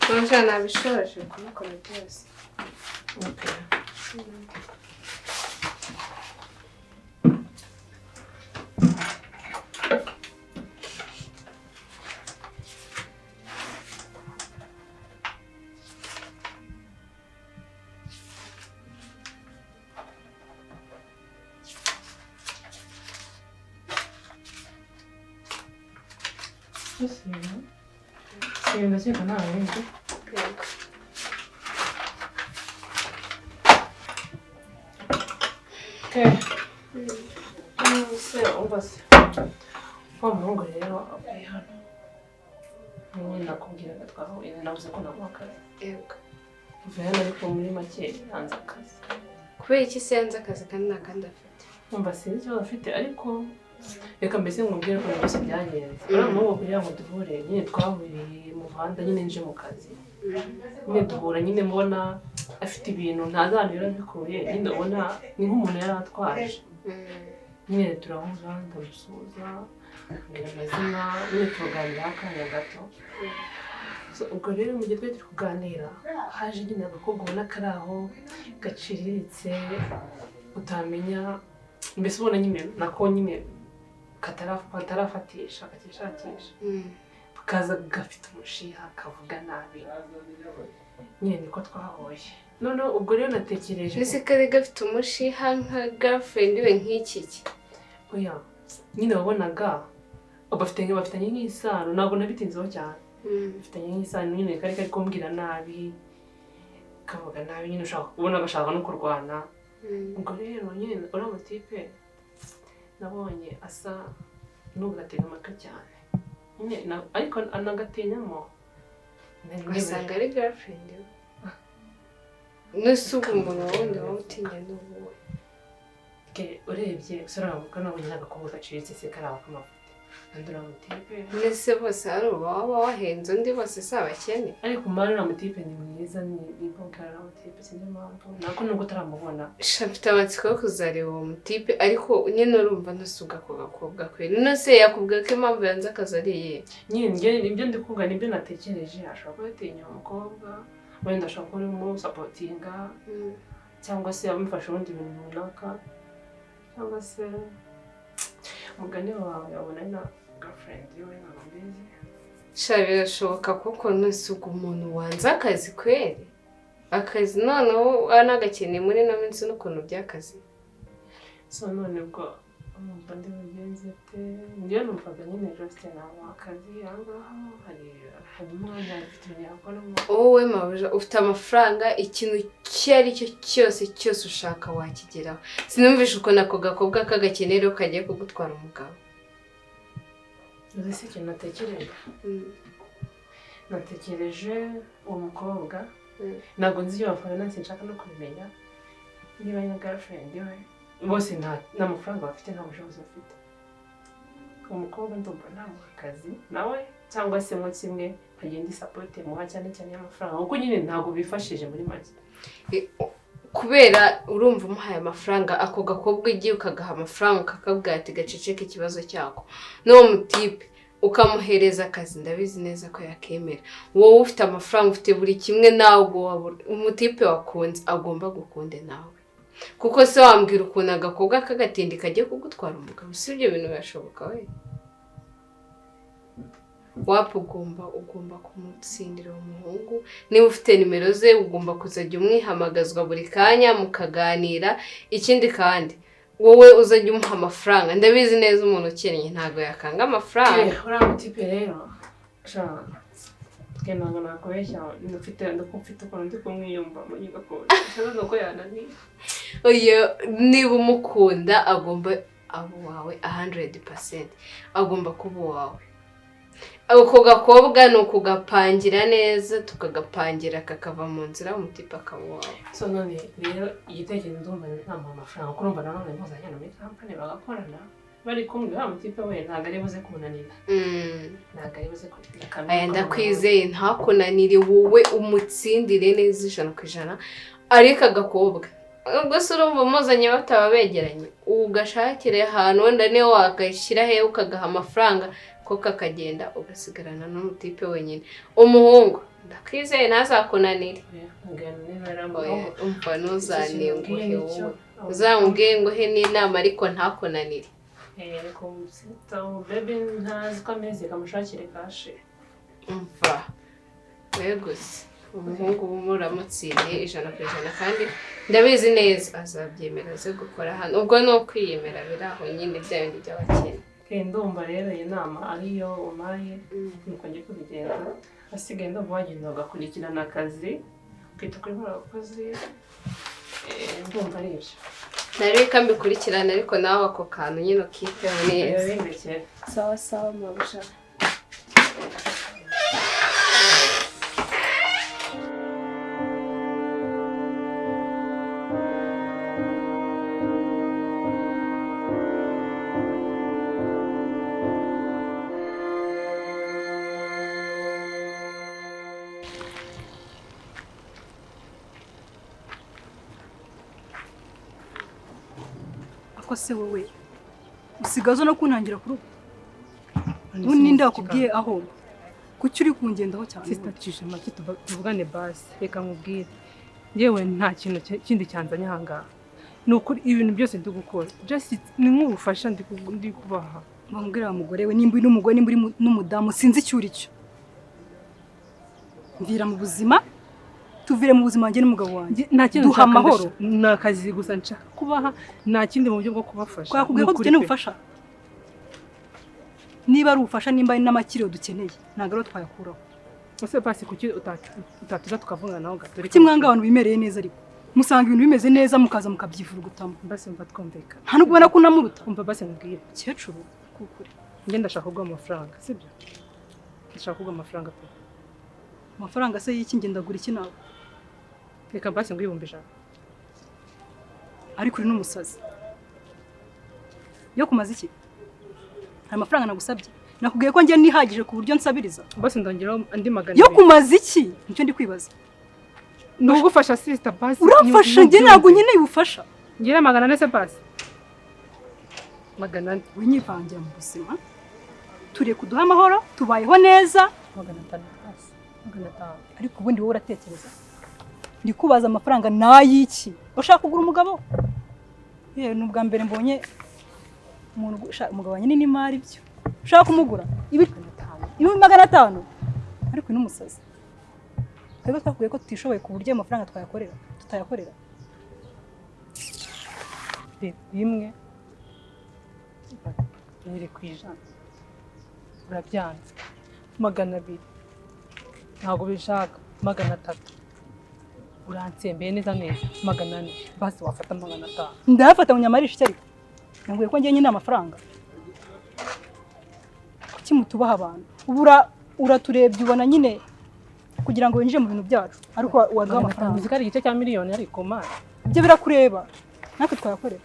Mwana nabishoje kumukora byose. Okay. Sì, invece con la mente. Se ubase wa muhungu rero avuye hano nyine nakubwiraga twahuye navuze ko namuha akazi Yego. avuye hano ariko muri make yanze akazi Kubera iki se yanze akazi kandi nakandi afite? Umva sinzi ikibazo afite ariko reka mbese nkubwire ko byose byagenze uriya muhungu kugira ngo duhure nyine twahuriye mu muhanda nyine nje mu kazi nyine duhura nyine mbona afite ibintu ntazi ahantu yarabikuye nyine ubona ni nk'umuntu yari atwaje nyine turahura ndamusuhuza ambwira amazina nyine tuganira akanya gato ubwo rero mu gihe turi kuganira haje nyine agakobwa ubona kari aho gaciriritse utamenya mbese ubona nyine nako nyine katarafatisha akakishakisha kaza gafite umushiha kavuga nabi nyine niko twahoye noneho ubwo rero natekereje ese kare gafite umushiha nka girlfriend we nk'iki oya nyine wabonaga bafitanye nk'isano ntabwo nabitinzeho cyane bafitanye nk'isano nyine kari kumbwira nabi kavuga nabi nyine ushaka kubona gashaka no kurwana ubwo rero nyine uriya mutipe nabonye asa n'ugatega amatwi cyane nyine ariko anagatinyamo asanga ari girlfriend we n'usuku umuntu wundi wamutinya n'ubuwe urebye usarabuka nabonye n'agakobwa gaciriritse se karaba k'amavuta kandi uriya mutipe mbese bose hari waba wahenze undi bose si abakene ariko umara uriya mutipe ni mwiza ni bwoko uriya mutipe sinzi impamvu nako nubwo utaramubona mfite amatsiko yo kuzareba uwo mutipe ariko nyine urumva ntusuga ako gakobwa kwe none se yakubwira ko impamvu yanze akazi ari iyihe nyine ibyo ndi kuvuga nibyo natekereje ashobora kuba yatinya umukobwa wenda ashobora kuba urimo sapotinga cyangwa se amufasha ubundi bintu runaka cyangwa se umugani wawe yabona na girlfriend yiwe ntabwo mbizi sha birashoboka kuko ntusuga umuntu wanze akazi kweri akazi noneho anagakeneye muri ino minsi n'ukuntu by'akazi so none ubwo umva ndi bugenze te ndiyo numvaga nyine ejo afite nawe akazi ahangaha hari umwanya afite ibintu yakoramo wowe mabuja ufite amafaranga ikintu icyo ari cyo cyose ushaka wakigeraho sinumvishe ukuntu ako gakobwa k'agakenero kagiye kugutwara umugabo uzi se ikintu natekereje uwo mukobwa ntabwo nzi iyo amafaranga sinshaka no kubimenya niba ari na girlfriend we bose nta mafaranga bafite nta bushobozi bafite umukobwa ndumva ntamuha akazi nawe cyangwa se munsi imwe agenda isapote muha cyane cyane y'amafaranga kuko nyine ntabwo bifashije muri make kubera urumva umuhaye amafaranga ako gakobwa igiye ukagaha amafaranga kakabwira ati gaceceke ikibazo cyako n'uwo mutipe ukamuhereza akazi ndabizi neza ko yakemera wowe ufite amafaranga ufite buri kimwe nawe umutipe wakunze agomba gukunde nawe kuko se wambwira ukuntu agakobwa k'agatindi kagiye kugutwara umugabo si ibyo bintu birashoboka we wapfa ugomba kumutsindira umuhungu niba ufite nimero ze ugomba kuzajya umwihamagazwa buri kanya mukaganira ikindi kandi wowe uzajya umuha amafaranga ndabizi neza umuntu ukennye ntabwo yakanga amafaranga uriya mutipe rero ntabwo nakubeshya mfite ukuntu ndi kumwiyumva mu nyigakunda ikibazo ko yananiye niba umukunda agomba abo wawe 100% agomba kuba uwawe ako gakobwa ni ukugapangira neza tukagapangira kakava mu nzira umutipe akaba uwawe so none rero igitekerezo ndumva ntamuha amafaranga kuko urumva nanone mpuzajyana muri kampani bagakorana bari kumwe wa mutipe we ntabwo ari buze kumunanira ntabwo ari buze kumunanira aya ndakwizeye ntakunanire wowe umutsindire neza 100% ariko agakobwa ubwo se urumva umuzanye bataba begeranye ugashakire ahantu wenda niyo wagashyira he ukagaha amafaranga ko kakagenda ugasigarana n'umutipe wenyine umuhungu ndakwizeye ntazakunanire umva ntuzanenguhe wowe uzamubwiye ngo he n'inama ariko ntakunanire bebe ntazi ko ameze kamushakire kashe umva we gusa umuhungu muramutsindiye 100% kandi ndabizi neza azabyemera aze gukora hano ubwo ni ukwiyemera biraho nyine bya bindi by'abakene ndumva rero iyi nama ariyo umaye nuko ngiye kubigenza asigaye ndumva wagenda ugakurikirana akazi ukita kuri abakozi ndumva ari ibyo nareka mbikurikirana ariko nawe ako kantu nyine ukiteho neza sawa sawa mabusha ko se wowe usigazo no kuntangira kuri ubu ninde wakubwiye aho kuki uri kungendaho cyane sister Tishema tuvugane basi reka nkubwire yewe nta kintu kindi cyanzanye ahangaha nukuri ibintu byose ndi gukora just ni nk'ubufasha ndi kubaha bamubwira umugore we nimba n'umugore nimba uri n'umudamu sinzi icyo uri cyo mvira mu buzima tuvire mu buzima wanjye n'umugabo wanjye nta kintu duha amahoro nakazi gusa nshaka kubaha nta kindi mu buryo bwo kubafasha twakubwiye ko dukeneye ubufasha niba ari ubufasha nimba ari n'amakiro dukeneye ntabwo rero twayakuraho ese basi kuki utatuza tukavugana naho gato kuki mwanga abantu bimereye neza ariko musanga ibintu bimeze neza mukaza mukabyivurugutamo basi mva twumvikana nta nubwo ubona ko unamuruta umva basi mubwire kecuru kukuri njye ndashaka kuguha amafaranga sibyo ndashaka kuguha amafaranga pe amafaranga se y'iki ngendagura iki nawe reka basi ngo 1,000 ariko uri n'umusazi yo kumaza iki hari amafaranga nagusabye nakubwiye ko njye nihagije ku buryo nsabiriza basi ndongeraho andi magana yo kumaza iki nicyo ndi kwibaza ndugufasha sister basi uramfasha njye ntabwo nkeneye ubufasha ngira magana nese basi magana winyivangira mu buzima turiye kuduha amahoro tubayeho neza magana 5 basi magana 5 ariko ubundi wowe uratekereza ndi kubaza amafaranga nayiki ushaka kugura umugabo yewe n'ubwa mbere mbonye umuntu ushaka umugabo wanjye n'imari byo ushaka kumugura ibi 500 ariko n'umusazi twebwe twakubwiye ko tutishoboye ku buryo amafaranga tutayakorera rimwe iri kwijana urabyanze 200 ntabwo bishaka 300 uransembeye neza 400 basi wafata 500 ndafata munyamarisha icyo ariko nangwiye ko njye nyine amafaranga kuki mutubaha abantu uraturebye ubona nyine kugira ngo winjire mu bintu byacu ariko waduha amafaranga muzikari igice cya miliyoni ariko mana ibyo birakureba natwe twayakorera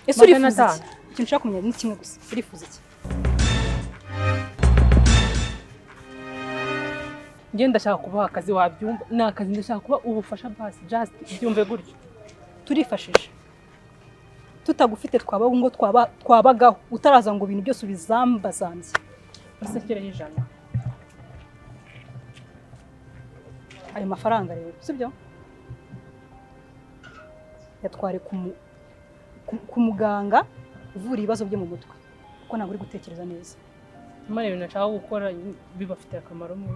ese urifuza iki ikintu ushaka kumenya ni kimwe gusa urifuza iki njye ndashaka kubaha akazi wabyumva ni akazi ndashaka kuba ubufasha basi just byumve gutyo turifashisha tutagufite twabaho ngo twabagaho utaraza ngo ibintu byose ubizambazambye basekereho 100 ayo mafaranga rero sibyo yatware ku muganga uvura ibibazo byo mu mutwe kuko ntabwo uri gutekereza neza imana ibintu nashaka gukora bibafitiye akamaro mwe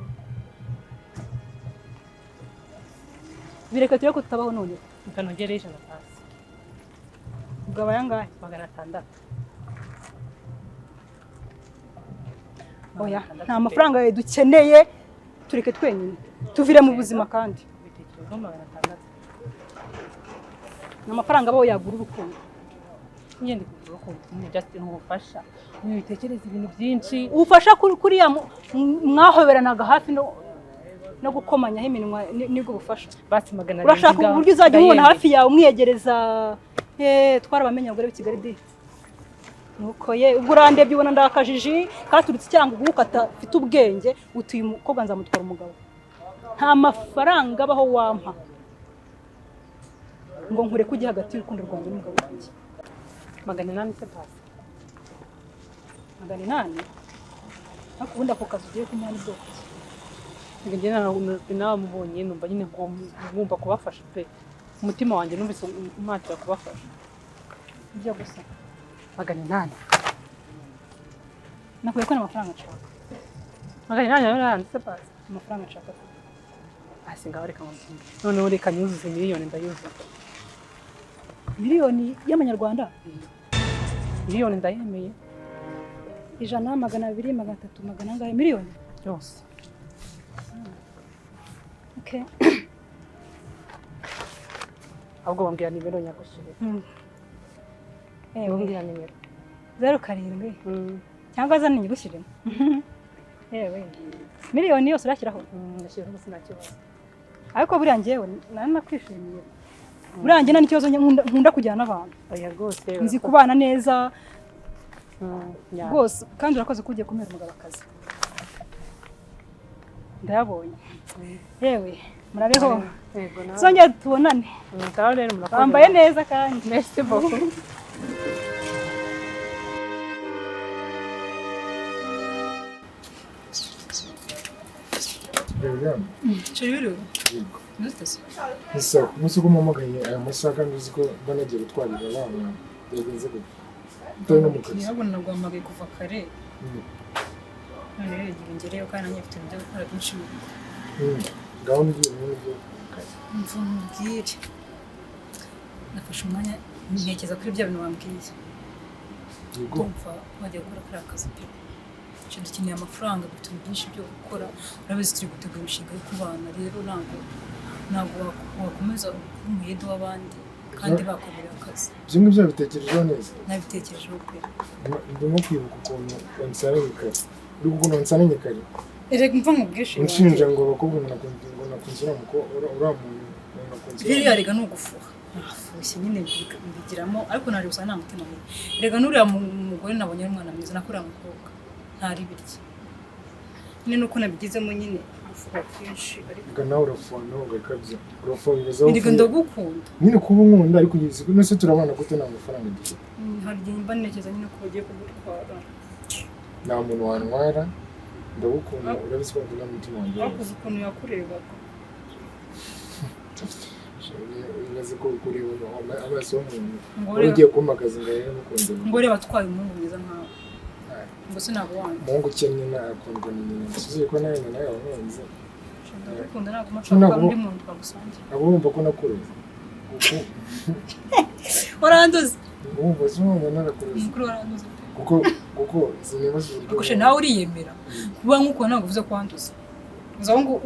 bireka turi ko tutabaho none ukanogere 100 basi ugaba yangahe 600 oya nta mafaranga dukeneye tureke twenyine tuvire mu buzima kandi bitekerezo 600 n'amafaranga abo yagura urukundo ngende kugura ko ni just ubufasha witekereza ibintu byinshi ubufasha kuriya mwahoberanaga hafi no gukomanyaho iminwa nibwo bufasha basi 200 urashaka uburyo uzajya umubona hafi yawe umwiyegereza twarabamenya abagore b'i Kigali de nuko ye ubwo urandebye ubona ndakajiji katurutse cyangwa gukata ufite ubwenge utuye umukobwa nzamutwara umugabo nta mafaranga abaho wampa ngo nkure kujya hagati y'urukundo rwanjye n'umugabo wanjye. 800 se pasi. 800 ariko ubundi ako kazi ugiye kumuha ni bwoko ki? Njye nawe mubonye numva nyine ngomba kubafasha pe. Umutima wanjye numvise umpatira kubafasha. Ujya gusa 800. nakuye ko n'amafaranga nshaka. 800 se pasi. Amafaranga nshaka Asi ngaho reka ngombe. Noneho reka nyuzuze miliyoni ndayuzuza. miliyoni y'amanyarwanda? Miliyoni ndayemeye. 100, 200, 300, 400 angahe miliyoni? Yose. Okay. Ahubwo bambwira nimero nyagushire. Bambwira nimero. 07 cyangwa zane nyigushyiremo. Yewe. Miliyoni yose urashyiraho? Ndashyiraho gusa nta kibazo. Ariko buriya njyewe nari nakwishimiye. Buriya njye nta n'ikibazo nkunda kujyana n'abantu. Oya rwose. Nzi kubana neza. Ya. Rwose kandi urakoze ko ugiye kumera umugabo akazi. Ndayabonye. Yewe murabeho. Yego nawe. Zongera tubonane. Mutaho rero murakoze. Bambaye neza kandi. Merci beaucoup. Chiriro. Yego. Nutese. Isa, umunsi uko mpamagaye aya masaha kandi uzi ko banagiye gutwarira abana byagenze gute? Utari no mu kazi. Nirabona nagwamagaye kuva kare. None rero igihe ngereyo kandi nanjye mfite ibyo gukora byinshi mu rugo. Gahunda igiye n'ibyo. Mvumubwire. Nafashe umwanya ntekereza kuri bya bintu wambwiye. Yego. Kumva wajya gukora kuri akazi pe. Dukeneye amafaranga dufite byinshi byo gukora. Urabizi turi gutegura imishinga yo kubana rero ntabwo wakomeza umuyede w'abandi kandi bakorera akazi. Ibyo ngibyo bitekerejeho neza. Nabitekerejeho pe. Ndimo kwibuka ukuntu wansaranye kare. Uri ukuntu wansaranye kare. Erega mva nkubwishe. Unshinja ngo abakobwa nakunzira uramuntu nakunzira. Rero yarega no gufuha. Nafushye nyine mbigiramo ariko nari gusa nta mutima mubi. Erega nuriya mugore nabonye umwana mwiza nakuriya mukobwa. Ntari birye. Nyine nuko nabigizemo nyine gufuha kwinshi ariko nawe urafuha nawe ugakabya. Urafuha bibazaho. Erega ndagukunda. Nyine kuba unkunda ariko ugize ko nese turabana gute nta mafaranga dufite. Hari igihe mba ntekereza nyine ko bagiye kugutwara. Nta muntu wantwara ndagukunda urabizi ko ndi n'umutima wanjye. Wakoze ukuntu yakurebaga. Umaze ko kureba amaso y'umuntu ugiye kumakaza ngo rero mukunze ngo reba atwaye umuhungu mwiza nkawe ngo sinabo wanjye umuhungu ukennye nakundwa na nyina nsubiye ko nawe nawe wamwanze ndagukunda ntabwo mashaka undi muntu twagusangiye abo wumva ko nakuruze kuko waranduze wumva zumva narakuruze mukuru waranduze kuko zinibazo ukoshe nawe uriyemera kuba nkuko ntabwo uvuze ko wanduze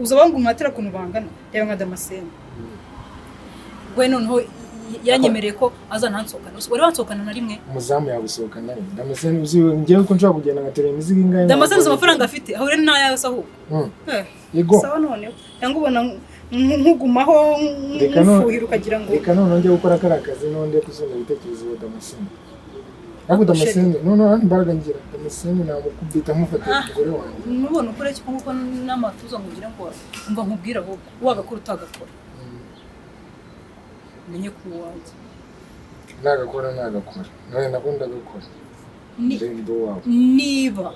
uzaba ngo umwatira kuntu bangana reba nka Damascene we noneho yanyemereye ko azanansokana wari wansokana na rimwe umuzamu yagusohokana Damascene uziwe ngiye ko nshaka kugenda ngatera imizigo ingahe Damascene amafaranga afite ahure n'aya yose aho yego sawa noneho cyangwa ubona nkugumaho nkufuhira ukagira ngo reka none njye gukora akazi none kuzunda ibitekerezo wa Damascene Ako Damascene none imbaraga ngira Damascene namukubita mufata umugore wanjye nubona ukora iki kuko n'amatuza ngo ngira ngo umva nkubwira ahubwo wagakora utagakora menye ku wanjye nagakora none nakunda gukora niba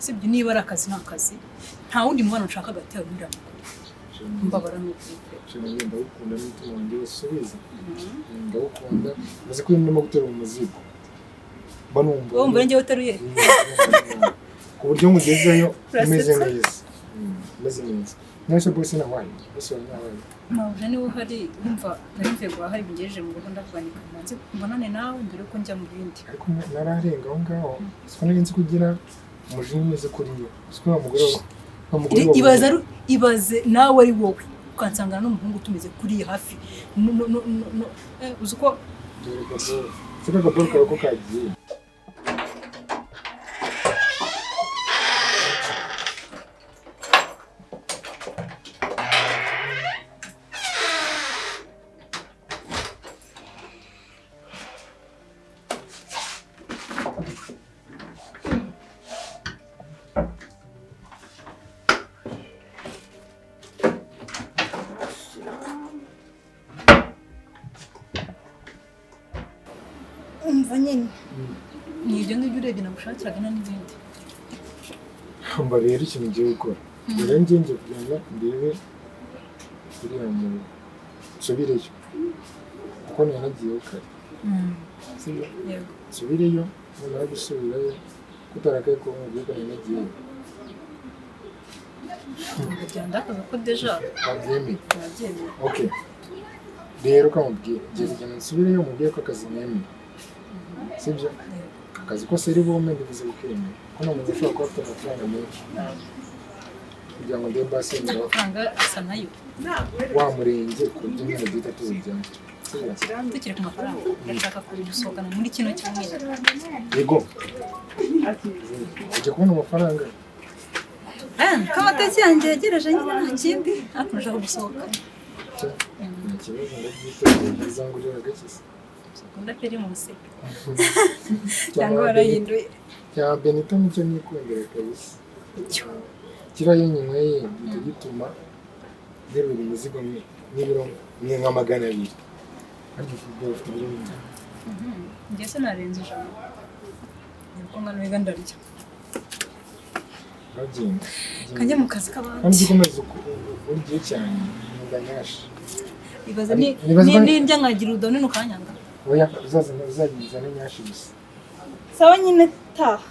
sibyo niba ari akazi n'akazi nta wundi mubano nshaka gatera undi mbabara n'ukuri ndagukunda n'umutima wanjye usubiza ndagukunda maze ko ndimo gutera umuzigo banumva wumva njye uteruye ku buryo mugezeyo umeze neza nese bose nawaye bose nawaye Mawuje niwe uhari umva narimve ngo ahari bingejeje mu rugo ndakubanika manze mbonane nawe mbere ko njya mu bindi ariko nararenga aho ngaho siko nari nzi kugira umujinya umeze kuri yo siko umugore ibaze nawe ari wowe ukansangana n'umuhungu tumeze kuri hafi uzi ko siko gabor ko kagiye umva nyine ni ibyo ngibyo urebye nagushakiraga n'ibindi. mba rero ikintu ugiye gukora rero ngiye kugenda ndebe uriya muntu nsubireyo kuko nanagiyeho kare sibyo nsubireyo numara gusubirayo kutarakaye ko mubwiye ko nanagiyeyo byandakaza ko deja wabyemeye okay rero kamubwiye ngiye kugenda nsubireyo mubwiye ko akazi nemeye sibyo akazi kose ari bume ndivuze bukemeye ko nta muntu ushobora kuba afite amafaranga menshi kugira ngo ndebe basi amafaranga asa nayo wa murenge ku buryo nyine duhita tuzijyamo tukiri ku mafaranga ndashaka gusohokana muri kino cyumweru. yego ujya kubona amafaranga ko amatasi yanjye yegereje nyine nta kindi ariko ndashaka gusohoka. nta kibazo ndabyitegereje zangurira agakiza sekunda Primus cyangwa warahinduye cya Benito nicyo nikundira kabisa kiriya iyo nyinyweye gihita gituma nterura imizigo n'ibiro nka 200 ariko ufite ibiro bingana njye se narenze ijana nibwo ngano wiga ndarya bagenda kajya mu kazi k'abandi kandi ukomeza urya cyane ndanyasha ibaza ni ndya nkagira udonene ukanyanga oya uzazana nyashi gusa sawa nyine taha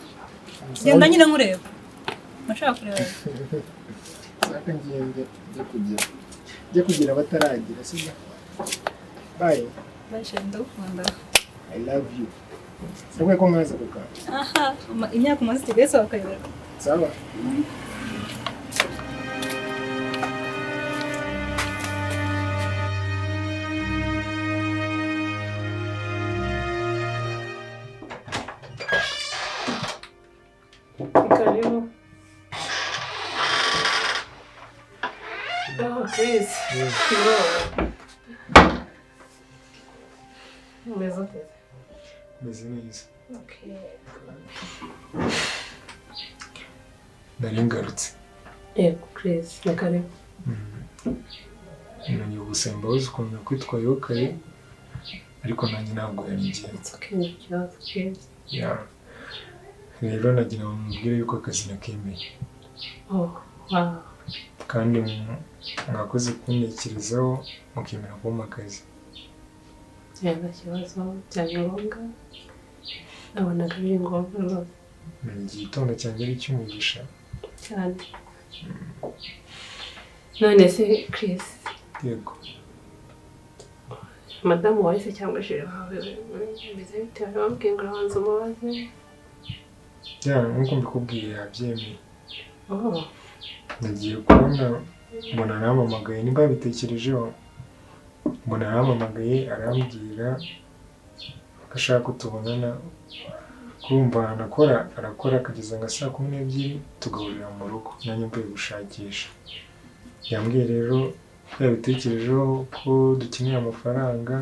genda nyine nkureba nashaka kureba saka ngende njye kugira abataragira sibyo bye shendo ukunda I love you sabwe ko mwaza kuka aha imyaka umaze tigese wakayobera sawa Karibu. Oh, Chris. Umeze ute? meze neza Okay. nari ngarutse Yego, Chris. Na karibu. nani ubusemba uzi ukuntu kwitwayeho kare ariko nanjye ntabwo yanigiye It's okay. Just Chris. ya rero nagira ngo mubwire yuko akazi nakemeye Oh, wow. kandi mwakoze kuntekerezaho mukemera kumpa akazi Nta kibazo cyane ngombwa. Nabonaga biri ngombwa rwose. igitondo cyanjye ari icy'umugisha cyane. None se Chris, yego madamu wawe se cyangwa sheri wawe bimeze bite? Wambwiye ngo urabanza umubaze. ya nk'uko mbikubwiye yabyemeye Oh, nagiye kubona mbona arampamagaye nimba yabitekerejeho mbona arampamagaye arambwira ko ashaka ko tubonana kumva arakora akageza nka 12:00 tugahurira mu rugo nanjye mvuye gushakisha yambwiye rero ko yabitekerejeho ko dukeneye amafaranga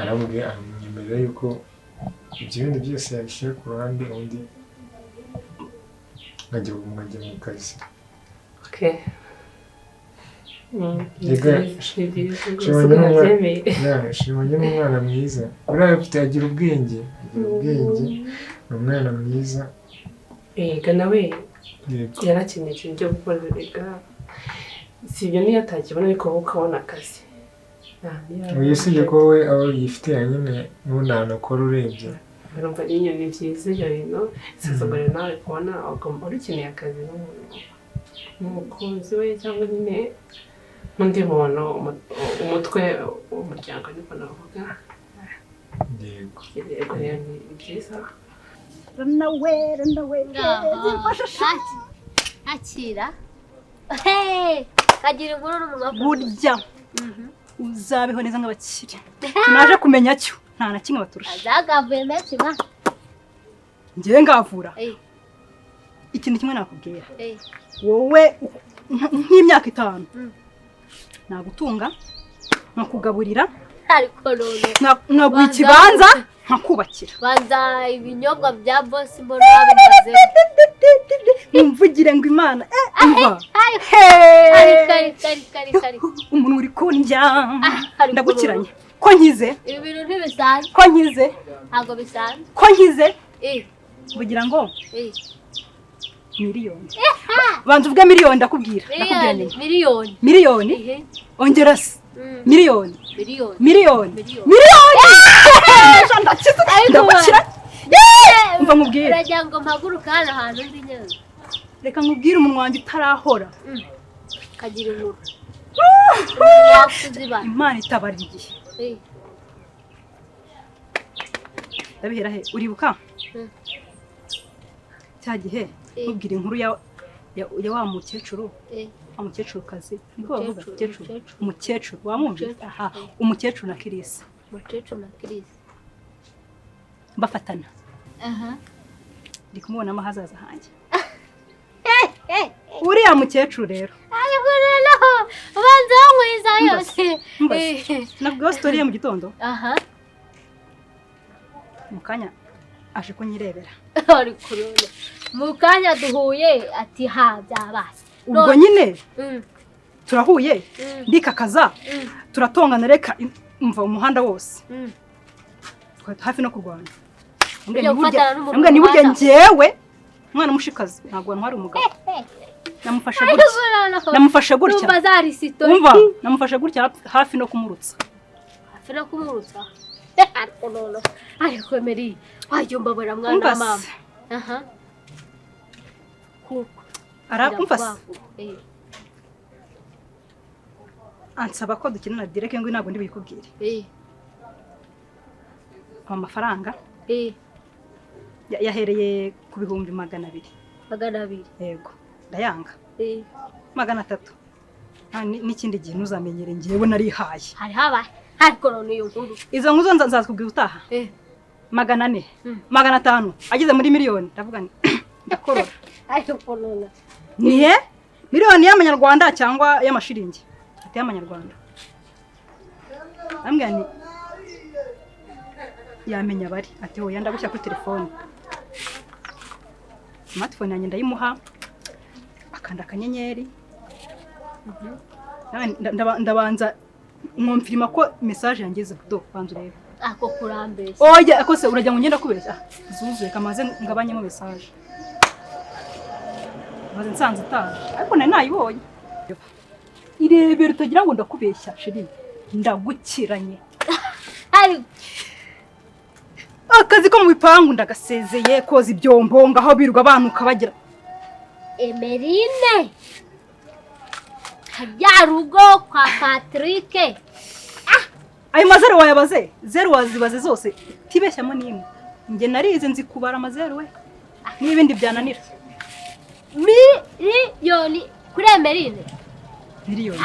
arambwiye anyemerera yuko ibyo bindi byose yabishyira ku ruhande undi nkajya mu kazi okay. shimanye n'umwana mwiza uriya afite agira ubwenge ni umwana mwiza Ega nawe yego yarakeneye ikintu cyo gukora biga si ibyo niyo atakibona ariko wowe ukabona akazi usibye ko wowe aho yifitiye nyine n'ubundi ahantu akora urebye urumva nyine ni byiza ibyo bintu isuzugure nawe kubona uri ukeneye akazi n'umukunzi we cyangwa nyine undi muntu umutwe w'umuryango niko navuga yego yego rero ni byiza akira kagira inkuru n'umunwa burya uzabeho neza nk'abakire tunaje kumenya cyo nta na kimwe baturusha azagavuye menshi ba ngewe ngavura ikintu kimwe nakubwira wowe nk'imyaka 5 nagutunga nkakugaburira ariko none nkaguha ikibanza nkakubakira banza ibinyobwa bya boss mbona bimaze mvugire ngo Imana umva kari umuntu uri kundya hari ndagukiranye ko nkize ibi bintu ntibisanzwe ko nkize ntabwo bisanzwe ko nkize eh bugira ngo eh miliyoni banza uvuge miliyoni ndakubwira nyine miliyoni ongera se miliyoni ndagukira umva nkubwire uragira ngo mpaguruka hano hantu ndi nyazo reka nkubwire umunwa wanjye utarahora kagira inkuru Imana itabarira igihe ndabihera he uribuka cya gihe nkubwira inkuru ya wa mukecuru wa mukecurukazi niko bavuga umukecuru wamwumvise aha umukecuru na Kirisi bafatana ndi kumubonamo hazaza hanjye uriya mukecuru rero ubanza wamwiza yose nabwo story mu gitondo mu kanya aje kunyirebera mu kanya duhuye ati ha byabase ubwo nyine turahuye ndikakaza turatongana reka umva umuhanda wose hafi no kurwana mbwa ni burya njyewe umwana mushikazi ntabwo ntwari umugabo namufashe gutya umva namufashe gutya hafi no kumurutsa ariko Mary wajyumba bora mwana mama arakumfasa ansaba ko dukinana direct ngo ntabwo ndi bikubwire amafaranga yahereye ku bihumbi 200 yego ndayanga 300 n'ikindi gihe ntuzamenyere ngewe narihaye hari habaye ariko none iyo nkuru izo nkuru nzazikubwira utaha 400 500 ageze muri miliyoni ndavuga ndakorora ariko none niye miliyoni y'amanyarwanda cyangwa y'amashiringi ati y'amanyarwanda ambwira ni yamenya bari ati hoya ndagushyira kuri telefone smartphone yanjye ndayimuha akanda akanyenyeri ndabanza mwumfirima ko message yangeze do banza urebe ako kurambeshya oya akose urajya ngo ngenda kubeshya zuzuye kamaze ngabanyemo message maze nsanze utaje ariko nayibonye irebera utagira ngo ndakubeshya sheri ndagukiranye akazi ko mu bipangu ndagasezeye koza ibyombo ngaho biruga abantu kabagira Emerine hajya rugo kwa Patrick ayo mazero wayabaze zero wazibaze zose tibeshyamo nimwe nge narize nzi kubara amazero we n'ibindi byananira miliyoni kuri Emerine miliyoni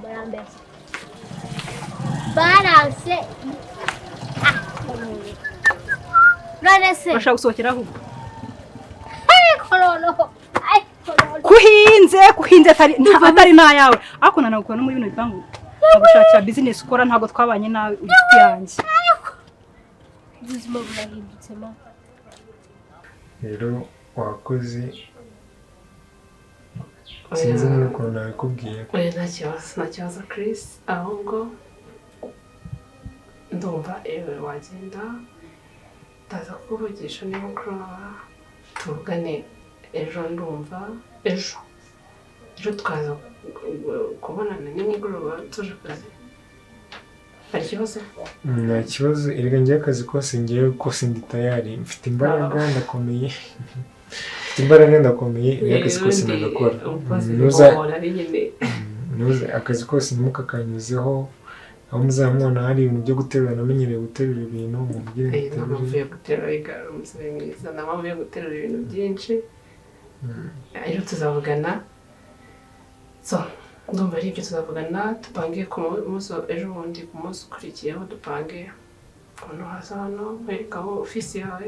barambese balance none se bashaka gusohokera ahubwo kuhinze atari nayawe ariko nanagukora no muri bino bipangu nagushakira business ukora ntago twabanye nawe ugiti yanjye ubuzima burahindutse ma rero wakoze sinzi n'ukuntu nabikubwiye nta kibazo Chris ahubwo ndumva ewe wagenda ndaza kukuvugisha nimugoroba tuvugane ejo ndumva ejo tukaza kubonana nimugoroba tuje akazi hari ikibazo nta kibazo erega ngiye akazi kose ngiye kose ndi tayari mfite imbaraga ndakomeye akazi kose ndagakora nuza akazi kose ntimukakanyuzeho aho muzamubona hari ibintu byo guterura namenyereye guterura ibintu mubwire guterura ibintu byinshi ejo tuzavugana so ndumva ari ibyo tuzavugana dupange ku munsi ejo bundi ku munsi ukurikiyeho dupange ukuntu haza hano werekaho ofisi yawe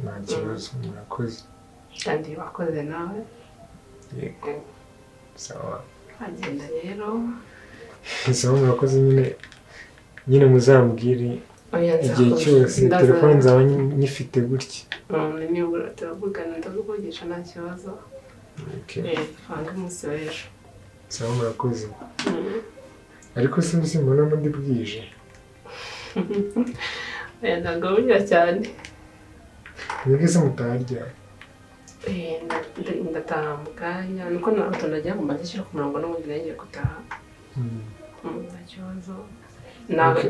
nta kibazo murakoze kandi wakoze nawe yego sawa agenda rero sawa murakoze nyine muzambwire igihe cyose telefone nzaba nyifite gutya. Nibura turavugana ndakuvugisha nta kibazo. Fanga umunsi w'ejo. Sawa murakoze. Ariko simbona ndi bwije. Ntabwo burya cyane. Mwebwe se mutarya? Ndataha mu kanya nuko ntabwo nagira ngo mbanze nshyire ku murongo n'ubundi nagiye gutaha. Nta kibazo.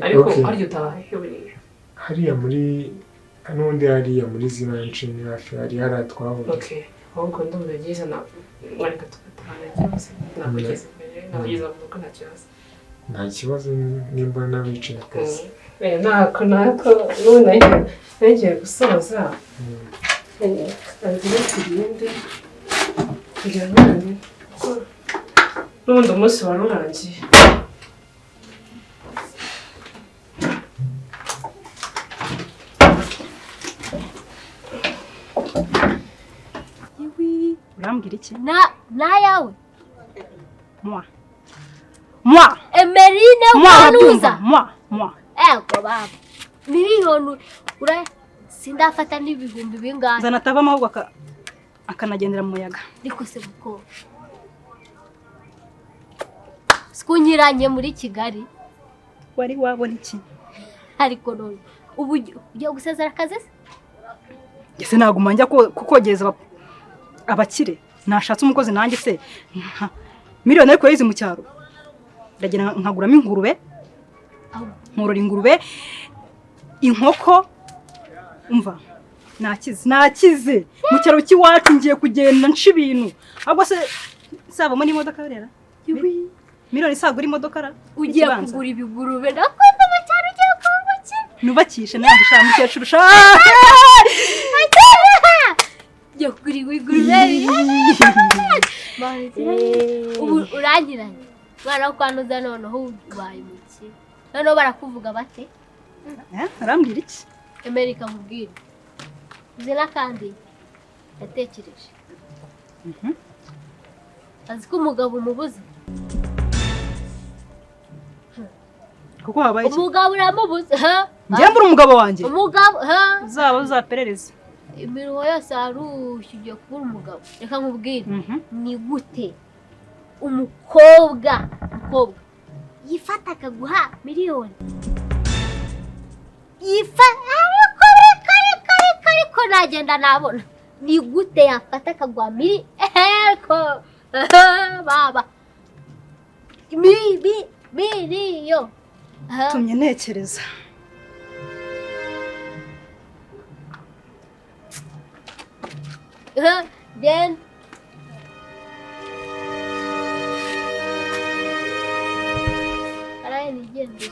Ariko harya utaha he buriya? Hariya muri n'undi hariya muri zina nshini hafi hari twahuriye. Ahubwo ndumva byiza mwareka tugatahana cyose nakugeze imbere nabageze avuga ko nta kibazo. Nta kibazo nimba n'abicaye akazi. Nako n'ubu nagiye gusoza. Ntabwo turinde kugira ngo n'ubundi umunsi wari urangiye. Urambwira iki? Na yawe. Mwa. Emerine Mwanuza. Mwa. Ego baba. Miliyoni sindafata n'ibihumbi bingahe. Zana atavamo ahubwo akanagendera mu muyaga. Ariko se buko. Skunyiranye muri Kigali. Wari wabona iki? Ariko none ubu ugiye gusezera akazi se? Ese naguma njya kukogeza abakire. Nashatse umukozi nanjye se. Miliyoni ariko yize mu cyaro. Ndagenda nkaguramo ingurube. Nkorora ingurube. Inkoko. Umva. Nakize. Mu cyaro cy'iwacu ngiye kugenda nca ibintu. Ahubwo se savamo n'imodoka rero. Miliyoni isagura imodoka ra. Ugiye kugura ibigurube nakoze mu cyaro ugiye kubaki. Nubakishe nanjye shaka mukecuru sha. Yo kuri wigurube. Ubu urangiranye. Mwana kwanuza noneho ubaye muki. None barakuvuga bate? Arambwira iki? Amerika mubwira. Zina kandi yatekereje. Azi ko umugabo umubuze. Kuko habaye iki? Umugabo uramubuze. Njye mbura umugabo wanjye. Umugabo uzaba uzaperereza. Imiruho yose arushigiye kubura umugabo. Reka nkubwire. Ni gute umukobwa yifata akaguha miliyoni. Ariko nagenda nabona. Ni gute yafata akaguha miliyoni? Baba. Miliyo. Tumye ntekereza. Then Araye nigende.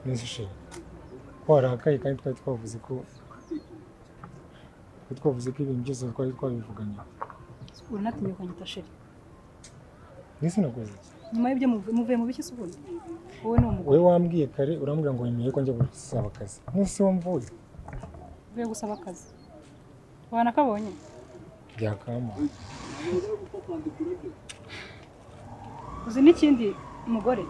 Nizishe. Warakaye kandi twavuze ko ibintu byose twabivuganye. Uranatinye kwanyita sheri. Nisi nakoze. Nyuma y'ibyo muvuye mu biki subundi? Wowe ni umugore. Wewe wambwiye kare urambwira ngo nyemeye ko njye gusaba akazi. Nisi wamvuye. Uvuye gusaba akazi. Wanakabonye? Byakama. Uzi n'ikindi mugore?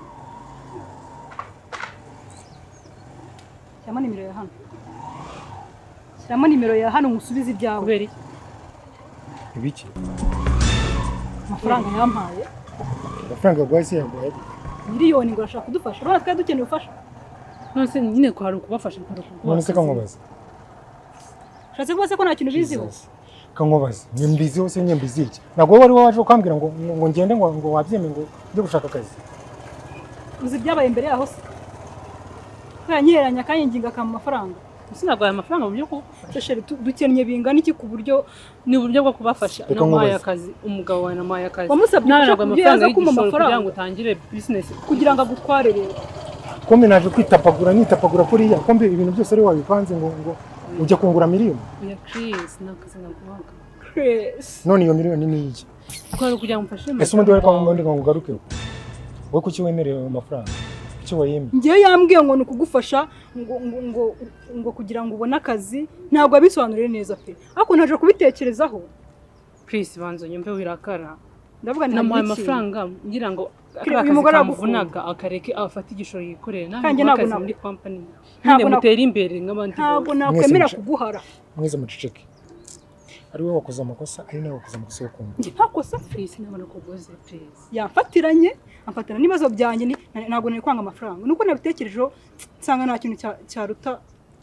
Shyiramo nimero ya hano. Shyiramo nimero ya hano musubize ibyawe. Kubera iki? Ibiki? Amafaranga yampaye. Amafaranga gwase yaguhaye. Miliyoni ngo arashaka kudufasha. Urabona twari dukeneye ubufasha. None nyine ko hari ukubafasha None se kankubaza. Shatse rwose ko nta kintu biziho. Kankubaza. Nyembizi hose nyembizi iki? Ntabwo wari waje ukambwira ngo ngende ngo wabyeme ngo byo gushaka akazi. Uzi byabaye imbere yaho se. Kanyeranya kanyinginga ka mafaranga. Sinagwaye amafaranga mu byo kugufasha. Sheri dukennye bingana iki ku buryo ni uburyo bwo kubafasha n'amaye akazi umugabo wawe n'amaye akazi. Wamusabye amafaranga kugira ngo utangire business kugira ngo agutware rero. Kombe naje nitapagura kuriya kombe ibintu byose ari wabipanze ngo ujye kungura miliyoni. Ya Chris nakazi naguhaga. Chris. None iyo miliyoni ni iki? Kwari kugira ngo mfashe. Ese umundi wari ngo ngaruke. Wowe kuki wemereye amafaranga? Kuki wayemye? Ngiye yambwiye ngo nikugufasha ngo kugira ngo ubone akazi ntabwo abisobanurire neza pe. Ariko naje kubitekerezaho. Chris banzo nyumve wirakara. ndavuga ni namuhaye amafaranga ngira ngo uyu akazi mugore kamuvunaga akareke afate igishoro yikorere Kandi nawe ntabwo akazi na- muri company ntabwo nyine na- mutera imbere nk'abandi ntabwo bose. nakwemera Mwese kuguhara mwese muceceke ari wowe wakoze amakosa ari nawe wakoze amakosa yo kumva nta kosa please nabona kugoze please yamfatiranye amfatana n'ibibazo byanjye ntabwo nari kwanga amafaranga nuko nabitekerejeho nsanga nta kintu cyaruta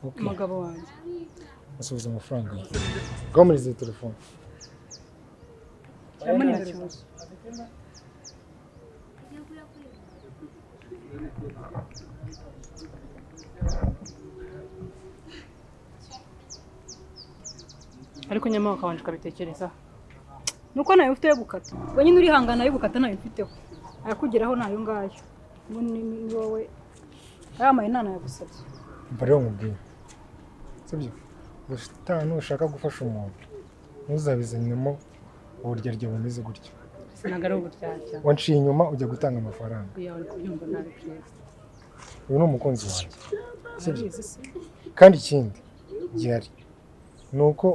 Okay. umugabo wanjye asubiza amafaranga ngaho muri izi telefone cyangwa nta kibazo ariko nyamara ukabanje ukabitekerezaho nuko nayo ufite yo gukata ubwo nyine urihangana yo gukata nayo mfiteho ayakugeraho nayo ngayo ubu ni wowe aya mayinana yagusabye mva rero nkubwire sibyo ubusitani ushaka gufasha umuntu ntuzabizanemo uburyarya bumeze gutyo ntabwo ari uburyarya wanciye inyuma ujya gutanga amafaranga kugira ngo kubyumva nabi please uyu ni umukunzi wanjye sibyo urabizi se kandi ikindi gihari ni uko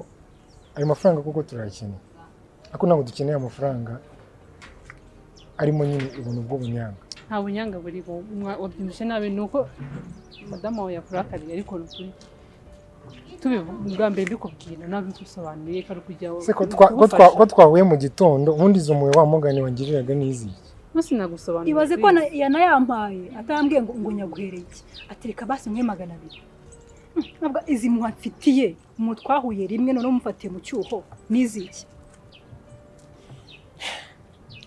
ayo mafaranga kuko turayakeneye ariko ntabwo dukeneye amafaranga arimo nyine ubuntu bw'ubunyanga nta bunyanga buri wabyumvise nabi ni uko madamu wawe yakurakariye ariko ni ukuri bwa mbere mbikubwira ntabwo bigusobanuriye ko ari ukujya se ko twahuye mu gitondo ubundi izo muwe wa mugani wangiriraga n'iziyi bose nagusobanurira ibaze ko yanayampaye atambwiye ngo nyaguhereye iki atereka basi mwe 200 ntabwo izi muhafitiye mu twahuye rimwe none mufatiye mu cyuho n'iziki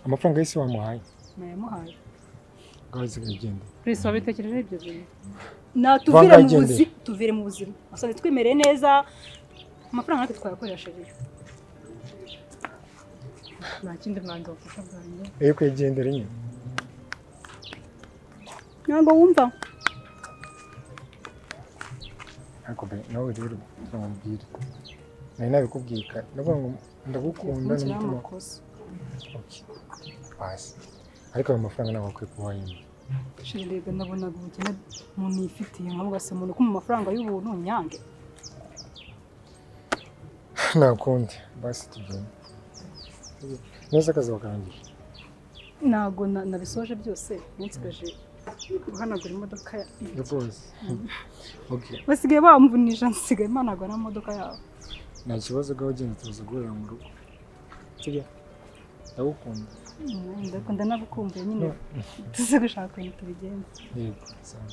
amafaranga y'isi wamuhaye nayamuhaye ngaho zigagenda please wabitekereje ibyo bintu tuvire mu buzima asanzwe twemereye neza amafaranga natwe twayakoresheje nta kindi mwanzuro wafasha bwanjye iyo kwegendera nyine ntabwo wumva ariko nawe rero ntamubwire nari nabikubwiye kare ndavuga ngo ndagukunda n'umutima okay basi ariko ayo mafaranga ntabwo akwiye kuba yimwe shirega nabonaga ubukene umuntu yifitiye nkavuga se umuntu ko mu mafaranga y'ubuntu nyange nakundi basi tugende neza akazi wakarangira ntabwo nabisoje byose nsigaje guhanagura imodoka rwose okay basigaye bamvunisha nsigaye mpanagura n'imodoka yabo nta kibazo gaho ugenda tuza guhurira mu rugo sibyo ndagukunda ndakunda nagukumbuye nyine tuze gushaka ibintu tubigenza yego sawa